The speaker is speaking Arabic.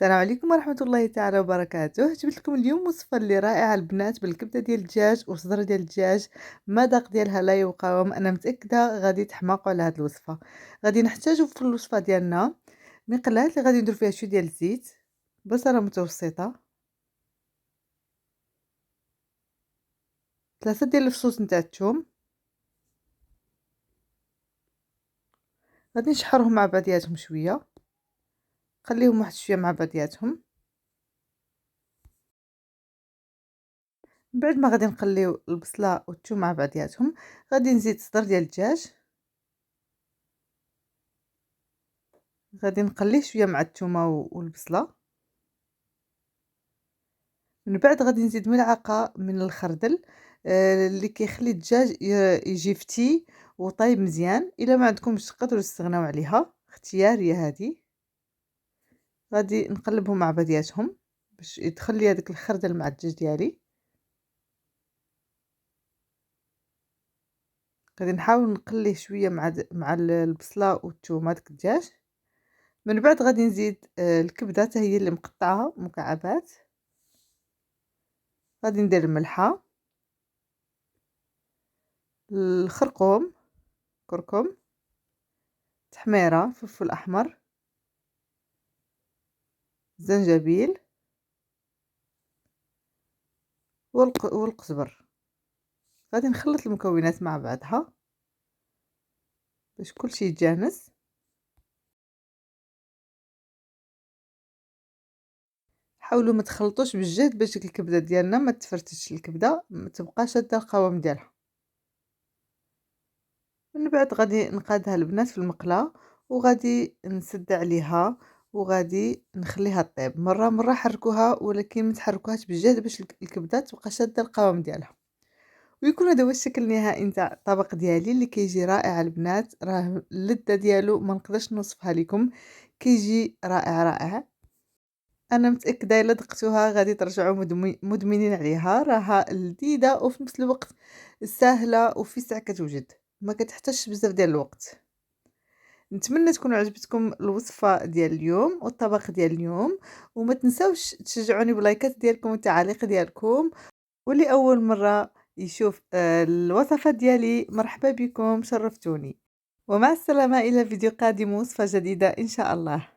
السلام عليكم ورحمة الله تعالى وبركاته. جبت لكم اليوم وصفة اللي رائعة البنات بالكبدة ديال الدجاج والصدر ديال الدجاج. المذاق ديالها لا يقاوم، انا متأكدة غادي تحماقوا على هذه الوصفة. غادي نحتاجو في الوصفة ديالنا مقلاة اللي غادي ندير فيها شوية ديال الزيت، بصلة متوسطة، 3 ديال الفصوص نتاع الثوم. غادي نشحرهم مع بعضياتهم شوية، خليهم واحد شوية مع بعضياتهم. من بعد ما غادي نقليو البصلة والثوم مع بعضياتهم، غادي نزيد صدر ديال الدجاج، غادي نقليه شويه مع الثومه والبصله. من بعد غادي نزيد ملعقه من الخردل، اللي كيخلي الدجاج يجي فتي وطايب مزيان. الا ما عندكمش تقدروا تستغناو عليها، اختياريه هذه. غادي نقلبهم مع بعضياتهم باش يدخل لي هذاك الخردل مع الدجاج ديالي. غادي نحاول نقليه شويه مع البصله والثوم داك الدجاج. من بعد غادي نزيد الكبده حتى هي اللي مقطعه مكعبات. غادي ندير الملحه، الخرقوم، كركم، تحميرة، فلفل أحمر، زنجبيل، والقزبر. غادي نخلط المكونات مع بعضها باش كلشي يتجانس. حاولوا ما تخلطوش بالجهد باش الكبده ديالنا ما تفرتش، الكبده ما تبقى شاده القوام ديالها. من بعد غادي نقادها البنات في المقله، وغادي نسد عليها، وغادي نخليها طيب. مره حركوها، ولكن ما تحركوهاش بالجهد باش الكبده تبقى شاده القوام ديالها. ويكون هذا هو الشكل النهائي نتاع الطبق ديالي اللي كيجي رائع البنات. راه اللذة ديالو ما نقدرش نوصفها لكم، كيجي رائع. انا متاكده الا ذقتوها غادي ترجعوا مدمنين عليها. راها لذيذه وفي نفس الوقت سهله وفي ساعه كتوجد، ما كتحتاجش بزاف ديال الوقت. نتمنى تكون عجبتكم الوصفه ديال اليوم والطبق ديال اليوم، وما تنساوش تشجعوني بلايكات ديالكم والتعاليق ديالكم. واللي أول مرة يشوف الوصفات ديالي، مرحبا بكم، شرفتوني. ومع السلامة إلى فيديو قادم ووصفة جديدة إن شاء الله.